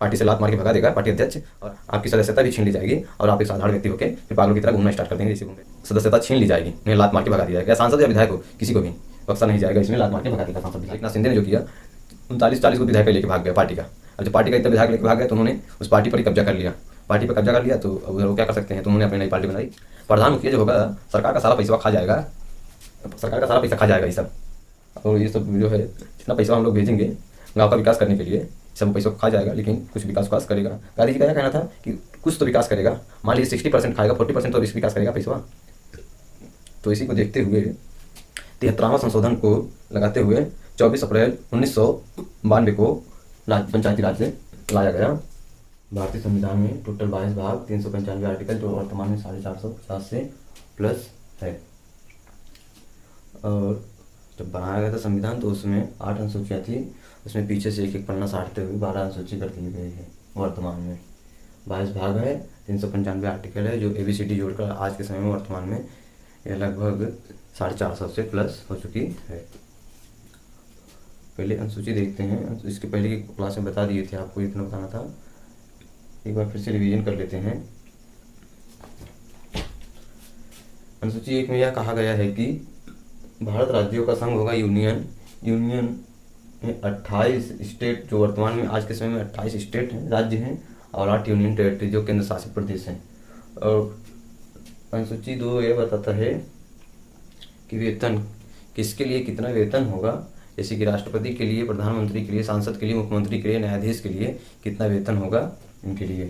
Party से लात मार के भगा देगा पार्टी अध्यक्ष, और आपकी सदस्यता भी छीन ली जाएगी और आप एक साधारण व्यक्ति होकर फिर पागलों की तरह घूमना स्टार्ट कर देंगे। जैसे घूमते सदस्यता छीन ली जाएगी, उन्हें लात मार के भगा दिया जाएगा। सांसद या विधायक हो, किसी को भी बख्शा नहीं जाएगा, इसमें लात मार के भगा देगा सांसद विधायक। एकनाथ शिंदे ने जो किया 39-40 को विधायक लेके भाग गया पार्टी का। अब जब पार्टी का इतना विधायक लेके भाग गया तो उन्होंने उस पार्टी पर ही कब्जा कर लिया। पार्टी पर कब्जा कर लिया तो अब वो क्या कर सकते हैं, तो उन्होंने अपनी नई पार्टी बनाई। प्रधान मुखिया जो होगा सरकार का सारा पैसा खा जाएगा, सरकार का सारा पैसा खा जाएगा ये सब। और ये सब जो है जितना पैसा हम लोग भेजेंगे गाँव का विकास करने के लिए, सब पैसों को खा जाएगा, लेकिन कुछ विकास करेगा। गांधी जी का यह कहना था कि कुछ तो विकास करेगा। मान लीजिए 60% खाएगा, 40% तो विकास करेगा पैसा। तो इसी को देखते हुए 73वां संशोधन को लगाते हुए 24 अप्रैल 1992 को पंचायती राज से लाया गया। भारतीय संविधान में टोटल 22 भाग 395 आर्टिकल, जो वर्तमान में 450 से प्लस है। और जब बनाया गया था संविधान तो उसमें 8 अनुसूचियाँ थी, उसमें पीछे से एक एक पन्ना साटते हुए 12 अनुसूची कर दी गई है। वर्तमान में 22 भाग है, 395 आर्टिकल है, जो ABCD जोड़कर आज के समय में वर्तमान में यह लगभग 450 से प्लस हो चुकी है। पहले अनुसूची देखते हैं। इसके पहले की क्लास में बता दिए थे आपको, इतना बताना था, एक बार फिर से रिवीजन कर लेते हैं। अनुसूची 1 में यह कहा गया है कि भारत राज्यों का संघ होगा यूनियन में 28 स्टेट, जो वर्तमान में आज के समय में 28 स्टेट हैं, राज्य हैं, और 8 यूनियन टेरिटरी जो केंद्र शासित प्रदेश हैं। और अनुसूची 2 यह बताता है कि वेतन किसके लिए कितना वेतन होगा, जैसे कि राष्ट्रपति के लिए, प्रधानमंत्री के लिए, सांसद के लिए, मुख्यमंत्री के लिए, न्यायाधीश के लिए कितना वेतन होगा इनके लिए।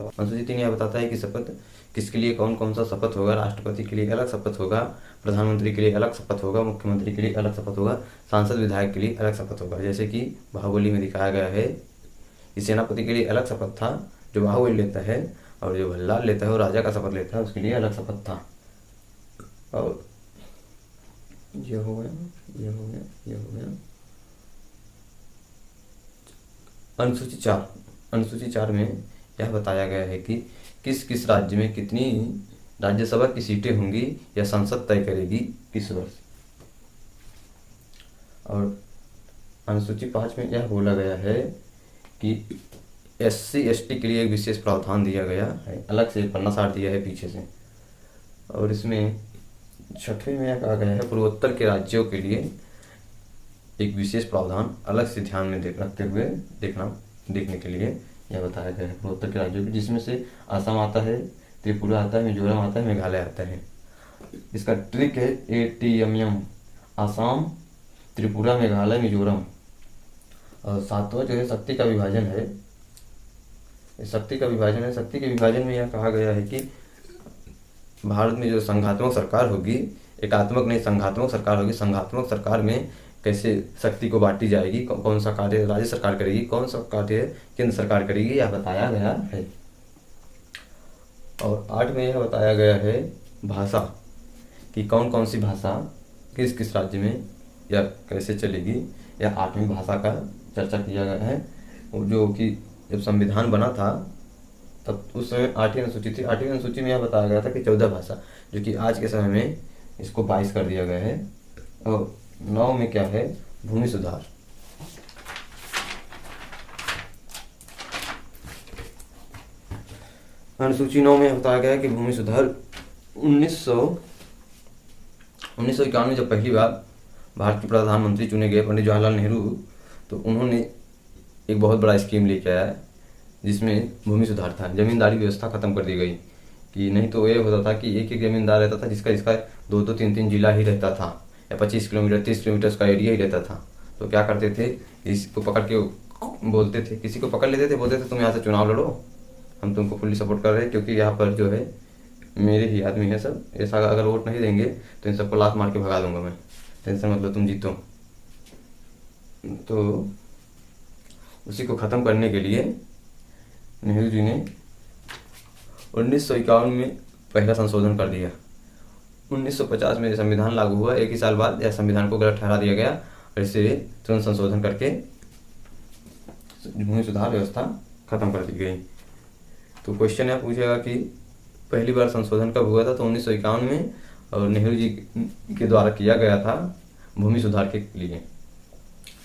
अनुसूची 3 यह बताता है कि शपथ किसके लिए कौन कौन सा शपथ होगा। राष्ट्रपति के लिए अलग शपथ होगा, प्रधानमंत्री के लिए अलग शपथ होगा, मुख्यमंत्री के लिए अलग शपथ होगा, सांसद विधायक के लिए अलग शपथ होगा। जैसे कि बाहुबली में दिखाया गया है कि सेनापति के लिए अलग शपथ था जो बाहुबली लेता है, और जो भल्लाल लेता है वो राजा का शपथ लेता है, उसके लिए अलग शपथ था। और ये हो गया, ये हो गया, ये हो गया। अनुसूची 4 में यह बताया गया है कि किस किस राज्य में कितनी राज्यसभा की सीटें होंगी, यह संसद तय करेगी किस वर्ष। और अनुसूची 5 में यह बोला गया है कि SC ST के लिए एक विशेष प्रावधान दिया गया है, अलग से पन्ना साट दिया है पीछे से। और इसमें 6वें में यह कहा गया है पूर्वोत्तर के राज्यों के लिए एक विशेष प्रावधान अलग से ध्यान में रखते हुए देखने के लिए यह बताया गया है पूर्वोत्तर के राज्यों की, जिसमें से असम आता है, त्रिपुरा आता है, मिजोरम आता है, मेघालय आता है। इसका ट्रिक है ATMM, असम, त्रिपुरा, मेघालय, मिजोरम। और 7वां जो है शक्ति का विभाजन है। शक्ति का विभाजन है, शक्ति के विभाजन में यह कहा गया है कि भारत में जो संघात्मक सरकार होगी, एकात्मक नहीं संघात्मक सरकार होगी, संघात्मक सरकार में कैसे शक्ति को बांटी जाएगी, कौन सा कार्य राज्य सरकार करेगी, कौन सा कार्य केंद्र सरकार करेगी, यह बताया गया है। और 8 में यह बताया गया है भाषा कि कौन कौन सी भाषा किस किस राज्य में या कैसे चलेगी, यह 8वीं भाषा का चर्चा किया गया है। जो कि जब संविधान बना था तब उस समय 8वीं अनुसूची थी। 8वीं अनुसूची में यह बताया गया था कि 14 भाषा, जो कि आज के समय में इसको 22 कर दिया गया है। और 9 में क्या है, भूमि सुधार। अनुसूची 9 में बताया गया है कि भूमि सुधार 1951 में जब पहली बार भारत के प्रधानमंत्री चुने गए पंडित जवाहरलाल नेहरू, तो उन्होंने एक बहुत बड़ा स्कीम लेके आया जिसमें भूमि सुधार था। जमींदारी व्यवस्था खत्म कर दी गई, कि नहीं तो ये होता था कि एक एक जमींदार रहता था जिसका 2-2 3-3 जिला ही रहता था, या 25 किलोमीटर 30 किलोमीटर का एरिया ही रहता था। तो क्या करते थे, इसको पकड़ के बोलते थे, किसी को पकड़ लेते थे, बोलते थे तुम यहाँ से चुनाव लड़ो, हम तुमको फुल्ली सपोर्ट कर रहे हैं, क्योंकि यहाँ पर जो है मेरे ही आदमी है सब, ऐसा अगर वोट नहीं देंगे तो इन सबको लात मार के भगा दूंगा मैं, टेंशन मत लो, तुम जीतो। तो उसी को ख़त्म करने के लिए नेहरू जी ने 1951 में पहला संशोधन कर दिया। 1950 में संविधान लागू हुआ, एक ही साल बाद यह संविधान को गलत ठहरा दिया गया, और इसे तुरंत संशोधन करके भूमि सुधार व्यवस्था खत्म कर दी गई। तो क्वेश्चन यह पूछेगा कि पहली बार संशोधन कब हुआ था, तो 1951 में, और नेहरू जी के द्वारा किया गया था भूमि सुधार के लिए,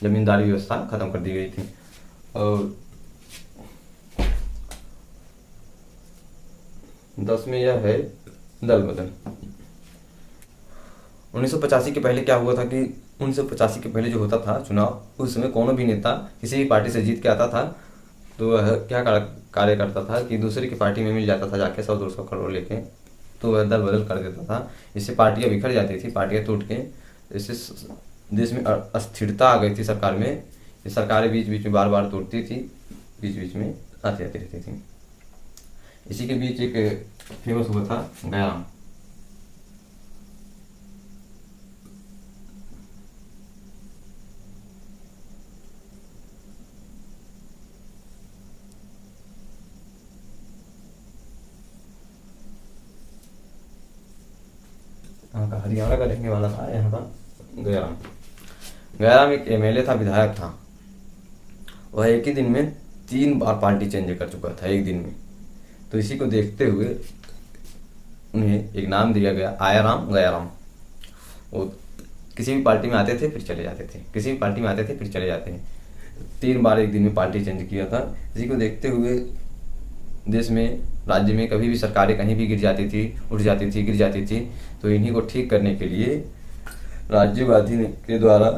जमींदारी व्यवस्था खत्म कर दी गई थी। और 10 में यह है दल बदल। 1985 के पहले क्या हुआ था कि 1985 के पहले जो होता था चुनाव, उस समय कोनो भी नेता किसी भी पार्टी से जीत के आता था तो वह क्या कार्य करता था कि दूसरे की पार्टी में मिल जाता था जाके 100-200 करोड़ लेके, तो वह दल बदल कर देता था। इससे पार्टियां बिखर जाती थी, पार्टियां टूट के, इससे देश में अस्थिरता आ गई थी सरकार में। ये सरकारें बीच बीच में बार बार टूटती थी, बीच बीच में आती आती रहती थी। इसी के बीच एक फेमस हुआ था गयाराम। यहाँ का हरियाणा का रहने वाला था, यहाँ का गयाराम। गयाराम एक एमएलए था, विधायक था। वह एक ही दिन में 3 बार पार्टी चेंज कर चुका था, एक दिन में। तो इसी को देखते हुए उन्हें एक नाम दिया गया, आयाराम गयाराम। वो किसी भी पार्टी में आते थे फिर चले जाते थे, किसी भी पार्टी में आते थे फिर चले जाते हैं। 3 बार एक दिन में पार्टी चेंज किया था। इसी को देखते हुए देश में, राज्य में कभी भी सरकारें कहीं भी गिर जाती थी, उठ जाती थी, गिर जाती थी, तो इन्हीं को ठीक करने के लिए राजीव गांधी के द्वारा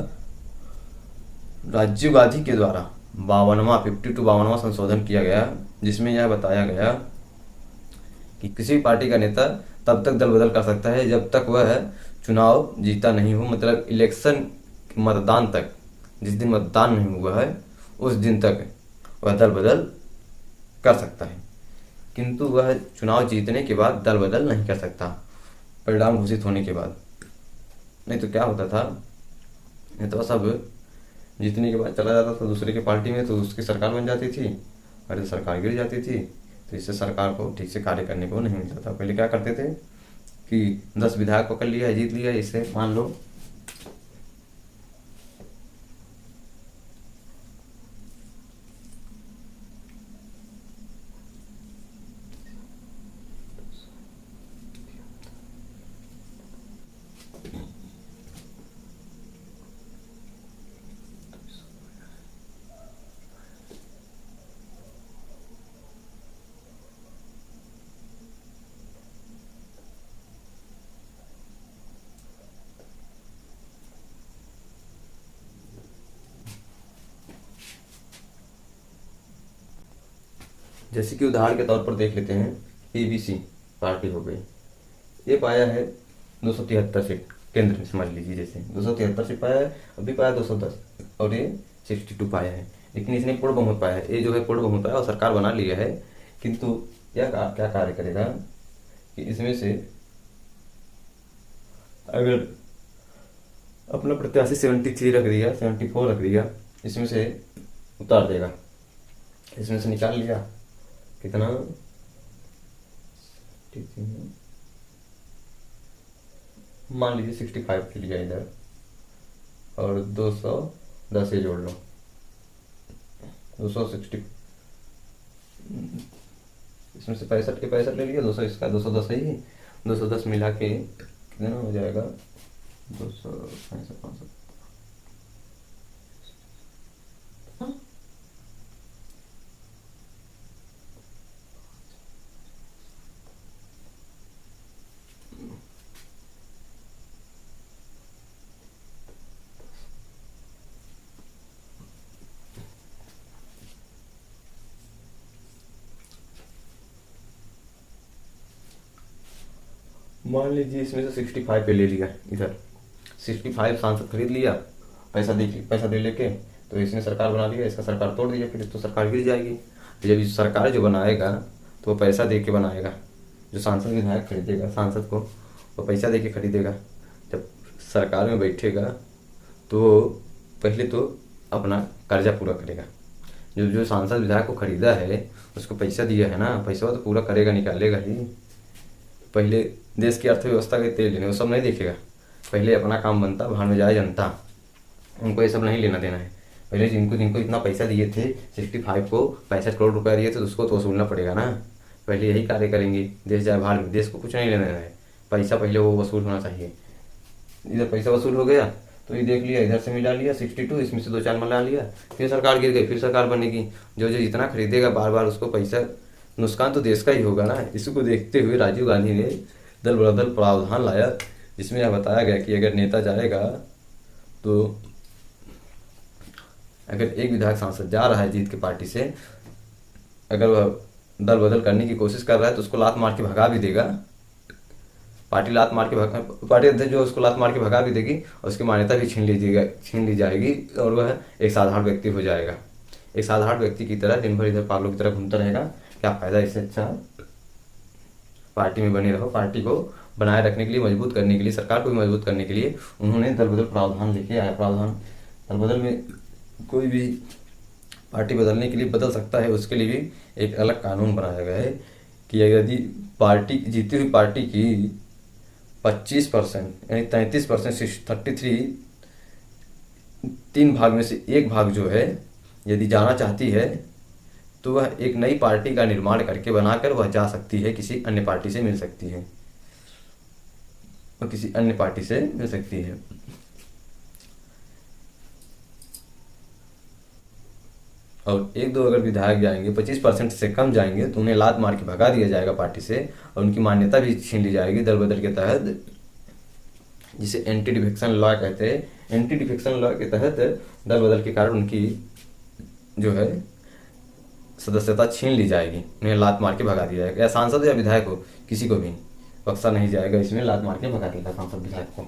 52वां संशोधन किया गया, जिसमें यह बताया गया कि किसी भी पार्टी का नेता तब तक दल बदल कर सकता है जब तक वह चुनाव जीता नहीं हो, मतलब इलेक्शन मतदान तक, जिस दिन मतदान नहीं हुआ है उस दिन तक वह दल बदल कर सकता है। किंतु वह चुनाव जीतने के बाद दल बदल नहीं कर सकता, परिणाम घोषित होने के बाद। नहीं तो क्या होता था, नहीं तो सब जीतने के बाद चला जाता था दूसरे की पार्टी में, तो उसकी सरकार बन जाती थी, और तो सरकार गिर जाती थी, तो इससे सरकार को ठीक से कार्य करने को नहीं मिलता था। पहले क्या करते थे कि 10 विधायक पकड़ लिया, जीत लिया, इससे मान लो जैसे कि उदाहरण के तौर पर देख लेते हैं, एबीसी पार्टी हो गई, ये पाया है 273 सीट केंद्र में, समझ लीजिए जैसे 273 सीट पाया है, अभी पाया 210, और ये 62 पाया है। लेकिन इसने पूर्ण बहुमत पाया है, ये जो है पूर्ण बहुमत पाया और सरकार बना लिया है। किंतु यह क्या कार्य करेगा कि इसमें से अगर अपना प्रत्याशी 73 रख दिया, 74 रख दिया, इसमें से उतार देगा, इसमें से निकाल लिया कितना, मान लीजिए 65 के लिए इधर, और 210 ये जोड़ लो, 260, इसमें से 65 के 65 ले लिया, 200 इसका 210 है ही, 210 मिला के कितना हो जाएगा, 265, 500। मान लीजिए इसमें से 65 पे ले लिया, इधर 65 सांसद खरीद लिया, पैसा दे लेके, तो इसने सरकार बना लिया, इसका सरकार तोड़ दिया, फिर तो सरकार गिर जाएगी। तो जब सरकार जो बनाएगा तो वो पैसा दे के बनाएगा, जो सांसद विधायक खरीदेगा सांसद को, वो पैसा दे के खरीदेगा। जब सरकार में बैठेगा तो पहले तो अपना कर्जा पूरा करेगा, जो सांसद विधायक को खरीदा है उसको पैसा दिया है ना, पैसा तो पूरा करेगा, निकालेगा ही। पहले देश की अर्थव्यवस्था के तेल लेने वो सब नहीं देखेगा, पहले अपना काम बनता, भाड़ में जाए जनता, उनको ये सब नहीं लेना देना है। पहले जिनको इतना पैसा दिए थे, 65 को 65 करोड़ रुपया दिए थे, तो उसको तो वसूलना पड़ेगा ना, पहले यही कार्य करेंगे, देश जाए भाड़ में, देश को कुछ नहीं लेना देना है, पैसा पहले वो वसूल होना चाहिए। इधर पैसा वसूल हो गया तो ये देख लिया, इधर से मिला लिया 62, इसमें से 2-4 मिला लिया, फिर सरकार गिर गई, फिर सरकार बनेगी। जो जितना खरीदेगा बार बार उसको पैसा नुकसान तो देश का ही होगा ना। इसको देखते हुए राजीव गांधी ने दल बदल प्रावधान लाया, जिसमें यह बताया गया कि अगर नेता जाएगा तो अगर एक विधायक सांसद जा रहा है जीत के पार्टी से, अगर वह दल बदल करने की कोशिश कर रहा है तो उसको लात मार के भगा भी देगा। पार्टी अध्यक्ष जो उसको लात मार के भगा भी देगी और उसकी मान्यता भी छीन ली जाएगी और वह एक साधारण व्यक्ति हो जाएगा। एक साधारण व्यक्ति की तरह दिन भर इधर पागलों की तरह घूमता रहेगा। क्या फायदा? इससे अच्छा पार्टी में बने रहो। पार्टी को बनाए रखने के लिए, मजबूत करने के लिए, सरकार को भी मजबूत करने के लिए उन्होंने दल बदल प्रावधान लेके आया। प्रावधान दल बदल में कोई भी पार्टी बदलने के लिए बदल सकता है, उसके लिए भी एक अलग कानून बनाया गया है कि यदि पार्टी जीती हुई पार्टी की 25% यानी 33% से 33 3 भाग में से एक भाग जो है यदि जाना चाहती है तो वह एक नई पार्टी का निर्माण करके बनाकर वह जा सकती है, किसी अन्य पार्टी से मिल सकती है, वह किसी अन्य पार्टी से मिल सकती है। और एक दो अगर विधायक जाएंगे, 25% से कम जाएंगे तो उन्हें लात मार के भगा दिया जाएगा पार्टी से और उनकी मान्यता भी छीन ली जाएगी दल बदल के तहत, जिसे एंटी डिफेक्शन लॉ कहते हैं। एंटी डिफेक्शन लॉ के तहत दल बदल के कारण उनकी जो है सदस्यता छीन ली जाएगी, उन्हें लात मार के भगा दिया जाएगा। या सांसद या विधायक हो, किसी को भी बख्शा नहीं जाएगा, इसमें लात मार के भगा देगा सांसद विधायक को।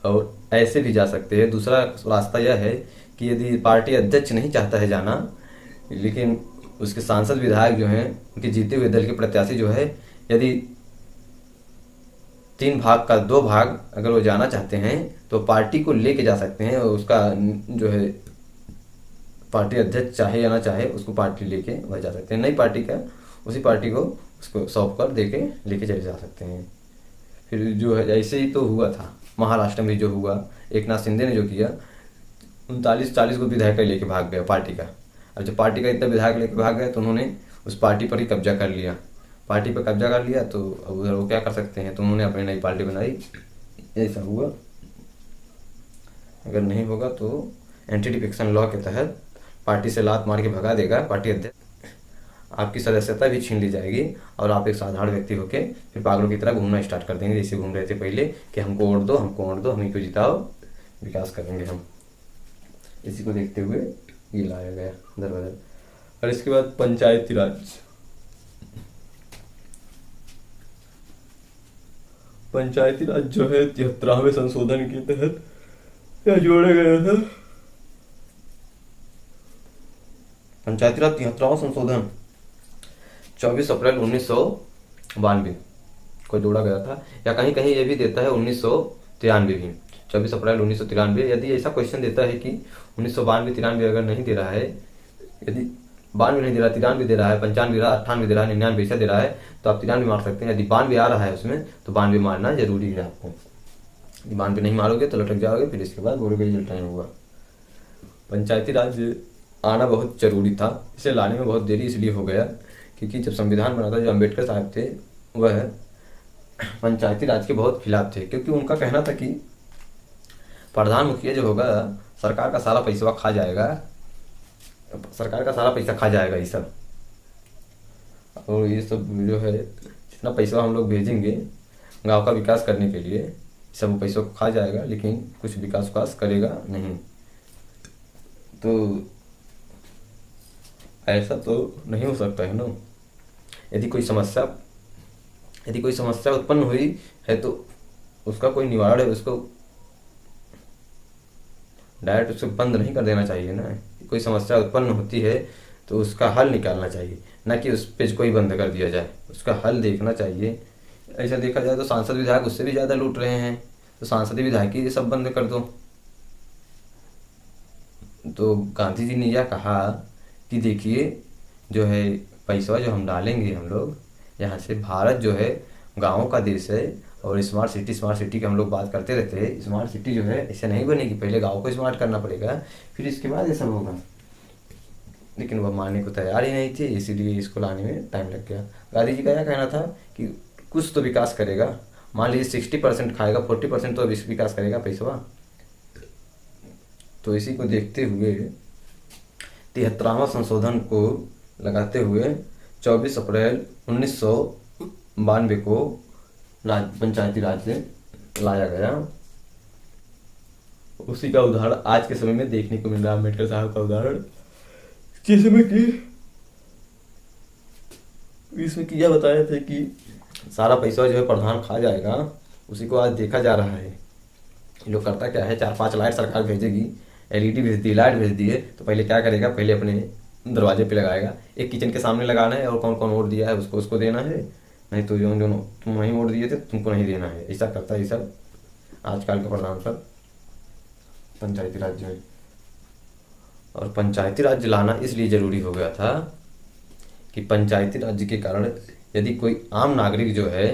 और ऐसे भी जा सकते हैं। दूसरा रास्ता यह है कि यदि पार्टी अध्यक्ष नहीं चाहता है जाना, लेकिन उसके सांसद विधायक जो हैं, उनके जीते हुए दल के प्रत्याशी जो है, यदि 3 भाग का 2 भाग अगर वो जाना चाहते हैं तो पार्टी को लेके जा सकते हैं और उसका जो है पार्टी अध्यक्ष चाहे या ना चाहे उसको पार्टी लेके वह जा सकते हैं। नई पार्टी का उसी पार्टी को उसको सौंप कर देके लेके चले जा सकते हैं। फिर जो है ऐसे ही तो हुआ था महाराष्ट्र में, जो हुआ एकनाथ शिंदे ने जो किया, 39-40 को विधायक लेके भाग गया पार्टी का। और जब पार्टी का इतना विधायक लेके भाग गए तो उन्होंने उस पार्टी पर ही कब्जा कर लिया। पार्टी पर कब्जा कर लिया तो अब उधर वो क्या कर सकते हैं, तो उन्होंने अपनी नई पार्टी बनाई। ऐसा हुआ। अगर नहीं होगा तो एंटी डिफेक्शन लॉ के तहत पार्टी से लात मार के भगा देगा पार्टी अध्यक्ष, आपकी सदस्यता भी छीन ली जाएगी और आप एक साधारण व्यक्ति होके फिर पागलों की तरह घूमना स्टार्ट कर देंगे, जैसे घूम रहे थे पहले कि हमको वोट दो, हमको वोट दो, हमें को जिताओ, विकास करेंगे हम। इसी को देखते हुए ये लाया गया दल बदल। और इसके बाद पंचायती राज। पंचायती राज जो है 73वें संशोधन के तहत यह जोड़ा गया था। पंचायती राज 73वां संशोधन 24 अप्रैल 1992 को जोड़ा गया था, या कहीं कहीं ये भी देता है 1993 भी, 24 अप्रैल 1993। यदि ऐसा क्वेश्चन देता है कि 1992-93 अगर नहीं दे रहा है, यदि 92 नहीं दे रहा, 93 दे रहा है, 95 दे रहा है, 98 दे रहा है, 99 ऐसा दे रहा है तो आप 93 मार सकते हैं। यदि 92 आ रहा है उसमें तो 92 मारना जरूरी है आपको। यदि 92 नहीं मारोगे तो लटक जाओगे, फिर इसके बाद बोलोगे रिजल्ट नहीं हुआ। पंचायती राज आना बहुत जरूरी था, इसे लाने में बहुत देरी इसलिए हो गया क्योंकि जब संविधान बना था, जो अम्बेडकर साहब थे वह पंचायती राज के बहुत खिलाफ थे, क्योंकि उनका कहना था कि प्रधान मुखिया जो होगा सरकार का सारा पैसा खा जाएगा, सरकार का सारा पैसा खा जाएगा ये सब, और ये सब जो है जितना पैसा हम लोग भेजेंगे गांव का विकास करने के लिए, सब पैसों को खा जाएगा, लेकिन कुछ विकास करेगा नहीं। तो ऐसा तो नहीं हो सकता है ना। यदि कोई समस्या उत्पन्न हुई है तो उसका कोई निवारण है, उसको डायरेक्ट उसको बंद नहीं कर देना चाहिए ना। कोई समस्या उत्पन्न होती है तो उसका हल निकालना चाहिए, ना कि उस पेज को ही बंद कर दिया जाए, उसका हल देखना चाहिए। ऐसा देखा जाए तो सांसद विधायक उससे भी ज़्यादा लूट रहे हैं, तो सांसद विधायक ही ये सब बंद कर दो। तो गांधी जी ने यह कहा कि देखिए जो है पैसा जो हम डालेंगे हम लोग यहाँ से, भारत जो है गाँव का देश है और स्मार्ट सिटी की हम लोग बात करते रहते हैं। स्मार्ट सिटी जो है ऐसे नहीं बनेगी, पहले गाँव को स्मार्ट करना पड़ेगा, फिर इसके बाद ये सब होगा। लेकिन वह मानने को तैयार ही नहीं थी, इसीलिए इसको लाने में टाइम लग गया। गांधी जी का यह कहना था कि कुछ तो विकास करेगा, मान लीजिए 60% खाएगा, 40% तो विकास करेगा पैसा, तो इसी को देखते हुए 73वां संशोधन को लगाते हुए 24 अप्रैल 1992 को पंचायती राज लाया गया। उसी का उदाहरण आज के समय में देखने को मिल रहा है, अम्बेडकर साहब का उदाहरण, जिसमें कि इसमें कि यह बताया था कि सारा पैसा जो है प्रधान खा जाएगा, उसी को आज देखा जा रहा है। लोग करता क्या है, 4-5 लाइट सरकार भेजेगी, एलईडी भेज दी, लाइट भेज दिए, तो पहले क्या करेगा, पहले अपने दरवाजे पे लगाएगा, एक किचन के सामने लगाना है और कौन कौन वोट दिया है उसको उसको देना है, नहीं तो जो जो तुम वहीं वोट दिए थे तुमको नहीं देना है। ऐसा करता है ये सब आजकल का प्रधान सब पंचायती राज में। और पंचायती राज लाना इसलिए ज़रूरी हो गया था कि पंचायती राज के कारण यदि कोई आम नागरिक जो है,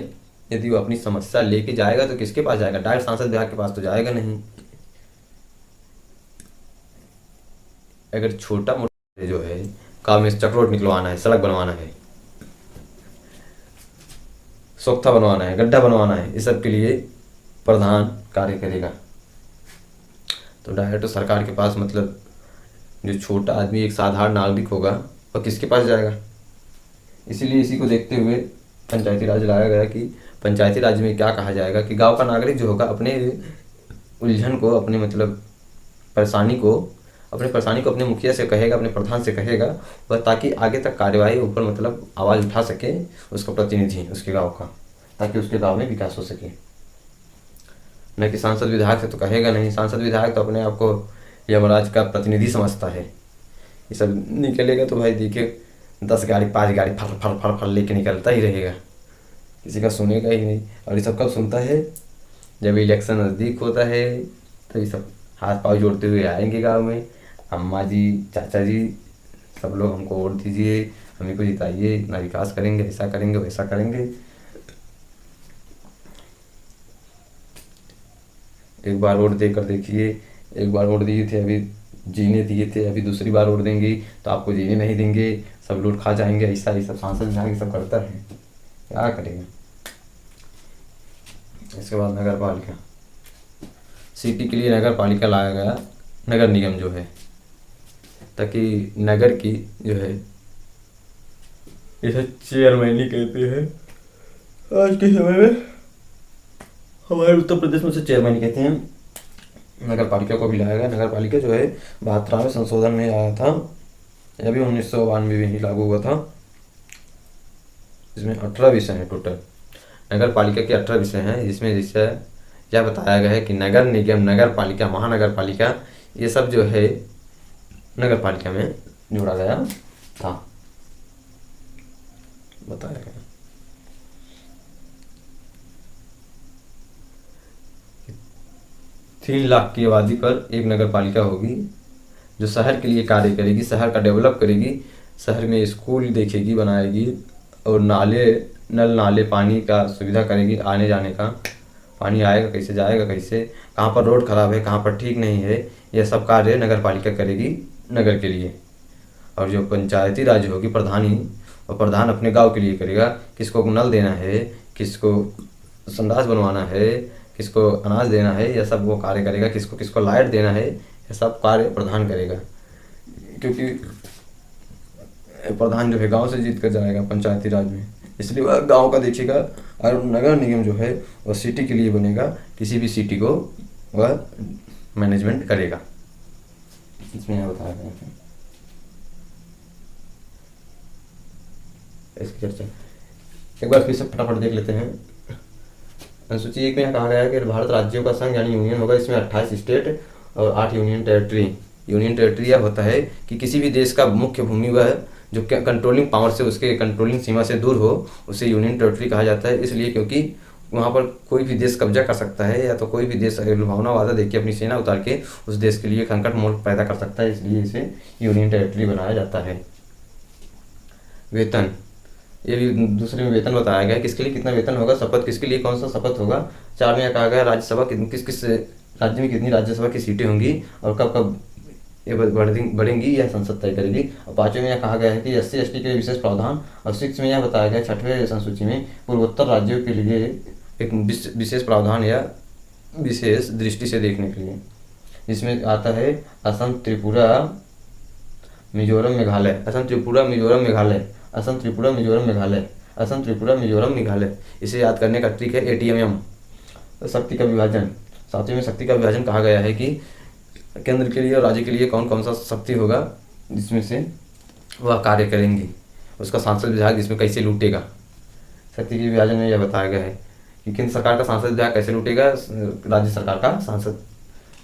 यदि वो अपनी समस्या लेके जाएगा तो किसके पास जाएगा, डायरेक्ट सांसद विभाग के पास तो जाएगा नहीं। अगर छोटा मोटा जो है काम में चक्रोट निकलवाना है, सड़क बनवाना है, सोख्ता बनवाना है, गड्ढा बनवाना है, इस सब के लिए प्रधान कार्य करेगा। तो डायरेक्ट सरकार के पास, मतलब जो छोटा आदमी एक साधारण नागरिक होगा वह किसके पास जाएगा। इसीलिए इसी को देखते हुए पंचायती राज लाया गया कि पंचायती राज में क्या कहा जाएगा कि गांव का नागरिक जो होगा अपने उलझन को, अपने मतलब परेशानी को अपने मुखिया से कहेगा, अपने प्रधान से कहेगा, वह ताकि आगे तक कार्यवाही ऊपर मतलब आवाज़ उठा सके उसका प्रतिनिधि उसके गांव का, ताकि उसके गांव में विकास हो सके। न कि सांसद विधायक से तो कहेगा नहीं, सांसद विधायक तो अपने आप को यमराज का प्रतिनिधि समझता है। ये सब निकलेगा तो भाई देखिए 10 गाड़ी 5 गाड़ी फर फर फर फर लेके निकलता ही रहेगा, किसी का सुनेगा ही नहीं। और ये सब कब सुनता है, जब इलेक्शन नज़दीक होता है, तो ये सब हाथ पाँव जोड़ते हुए आएंगे गांव में, अम्मा जी, चाचा जी, सब लोग हमको वोट दीजिए, हमें को जिताइए, इतना विकास करेंगे, ऐसा करेंगे, वैसा करेंगे। एक बार वोट देकर देखिए, एक बार वोट दिए थे, अभी जीने दिए थे, अभी दूसरी बार वोट देंगे तो आपको जीने नहीं देंगे, सब लूट खा जाएंगे, ऐसा ये सब सांसद विधायक सब करता है, क्या करेंगे। इसके बाद नगर पालिका, सिटी के लिए नगर पालिका लाया गया, नगर निगम जो है, ताकि नगर की जो है, इसे चेयरमैनी कहते हैं आज के समय में, हमारे उत्तर प्रदेश में से चेयरमैन कहते हैं। नगर पालिका को भी लाया गया। नगर पालिका जो है 72वें संशोधन में आया था, यह भी 1992 में ही लागू हुआ था। इसमें 18 विषय हैं टोटल, नगर पालिका के 18 विषय हैं, जिसमें जैसे यह बताया गया है कि नगर निगम, नगर पालिका, महानगर पालिका, ये सब जो है नगर पालिका में जोड़ा गया था, बताया गया। 3 लाख की आबादी पर एक नगर पालिका होगी, जो शहर के लिए कार्य करेगी, शहर का डेवलप करेगी, शहर में स्कूल देखेगी, बनाएगी, और नल नाले पानी का सुविधा करेगी, आने जाने का, पानी आएगा कैसे, जाएगा कैसे, कहाँ पर रोड खराब है, कहाँ पर ठीक नहीं है, यह सब कार्य नगर पालिका करेगी नगर के लिए। और जो पंचायती राज होगी प्रधानी, और प्रधान अपने गांव के लिए करेगा, किसको नल देना है, किसको संडास बनवाना है, किसको अनाज देना है, यह सब वो कार्य करेगा, किसको किसको लाइट देना है, यह सब कार्य प्रधान करेगा। क्योंकि प्रधान जो है गांव से जीत कर जाएगा पंचायती राज में, इसलिए वह गांव का देखेगा। और नगर निगम जो है वह सिटी के लिए बनेगा, किसी भी सिटी को वह मैनेजमेंट करेगा। इसमें यह बताया गया है। इसकी चर्चा एक बार फिर से फटाफट देख लेते हैं। अनुसूची 1 में कहा गया है कि भारत राज्यों का संघ यानी यूनियन होगा, इसमें 28 स्टेट और 8 यूनियन टेरिटरी। यूनियन टेरिटरी यह होता है कि किसी भी देश का मुख्य भूमि वह जो कंट्रोलिंग पावर से, उसके कंट्रोलिंग सीमा से दूर हो, उसे यूनियन टेरिटरी कहा जाता है। इसलिए क्योंकि वहाँ पर कोई भी देश कब्जा कर सकता है, या तो कोई भी देश लुभावनावादा देख के अपनी सेना उतार के उस देश के लिए संकट मोल पैदा कर सकता है, इसलिए इसे यूनियन टेरिटरी बनाया जाता है। वेतन, ये भी दूसरे में वेतन बताया गया है, किसके लिए कितना वेतन होगा, शपथ किसके लिए कौन सा शपथ होगा। 4 में कहा गया राज्यसभा किस किस राज्य में कितनी राज्यसभा की सीटें होंगी और कब कब ये बढ़ेंगी, यह संसद तय करेगी। और 5वें में यह कहा गया है कि SC ST के लिए विशेष प्रावधान। और 6 में यह बताया गया 6वें संसूची में पूर्वोत्तर राज्यों के लिए एक विशेष प्रावधान या विशेष दृष्टि से देखने के लिए। इसमें आता है असम, त्रिपुरा, मिजोरम, मेघालय। असम, त्रिपुरा, मिजोरम, मेघालय। असम, त्रिपुरा, मिजोरम, मेघालय। असम, त्रिपुरा, मिजोरम, मेघालय। इसे याद करने का ट्रिक है ATMM, शक्ति का विभाजन। सातवें में शक्ति का विभाजन कहा गया है कि केंद्र के लिए और राज्य के लिए कौन कौन सा शक्ति होगा जिसमें से वह कार्य करेंगी, उसका सांसद विधायक इसमें कैसे लूटेगा। शक्ति के विभाजन में यह बताया गया है कि केंद्र सरकार का सांसद विधायक कैसे लूटेगा, राज्य सरकार का सांसद,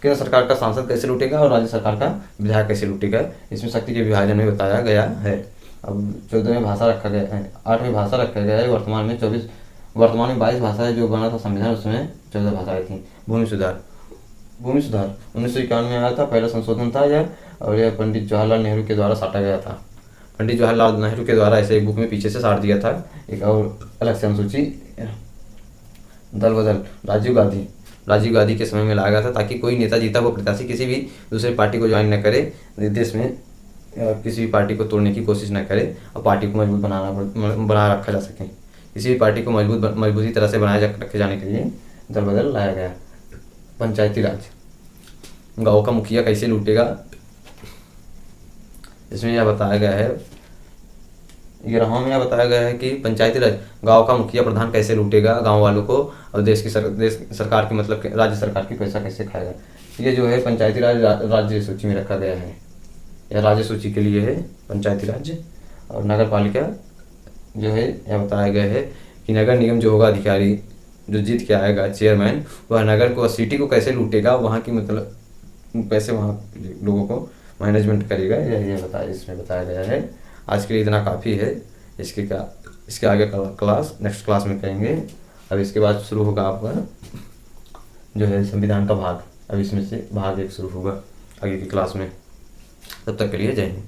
केंद्र सरकार का सांसद कैसे लूटेगा और राज्य सरकार का विधायक कैसे लूटेगा, इसमें शक्ति के विभाजन में बताया गया है। अब 14वें भाषा रखा गया है, 8वें भाषा रखा गया है। वर्तमान में 22 भाषाएं जो बना था संविधान, उसमें 14 भाषाएं थी। भूमि सुधार 1951 में आया था, पहला संशोधन था यह, और यह पंडित जवाहरलाल नेहरू के द्वारा साटा गया था। पंडित जवाहरलाल नेहरू के द्वारा ऐसे एक बुक में पीछे से साट दिया था। एक और अलग से अनुसूची, दल बदल, राजीव गांधी के समय में लाया गया था, ताकि कोई नेता जीता वो प्रत्याशी किसी भी दूसरे पार्टी को ज्वाइन न करे, देश में किसी भी पार्टी को तोड़ने की कोशिश न करे और पार्टी को मजबूत बना रखा जा सके। किसी भी पार्टी को मजबूती तरह से रखे जाने के लिए दल बदल लाया गया। पंचायती राज, गाँव का मुखिया कैसे लूटेगा, इसमें यह बताया गया है, 11वां में यह बताया गया है कि पंचायती राज गांव का मुखिया प्रधान कैसे लूटेगा गांव वालों को, और देश सरकार की मतलब राज्य सरकार की पैसा कैसे खाएगा। ये जो है पंचायती राज राज्य सूची में रखा गया है, यह राज्य सूची के लिए है पंचायती राज। और नगर पालिका जो है यह बताया गया है कि नगर निगम जो होगा अधिकारी जो जीत के आएगा चेयरमैन, वह नगर को, सिटी को कैसे लूटेगा, वहाँ की मतलब पैसे वहाँ लोगों को मैनेजमेंट करेगा, यह इसमें बताया गया है। आज के लिए इतना काफ़ी है। इसके आगे क्लास नेक्स्ट क्लास में करेंगे। अब इसके बाद शुरू होगा आपका जो है संविधान का भाग। अब इसमें से भाग 1 शुरू होगा आगे की क्लास में। तब तक के लिए जय हिंद।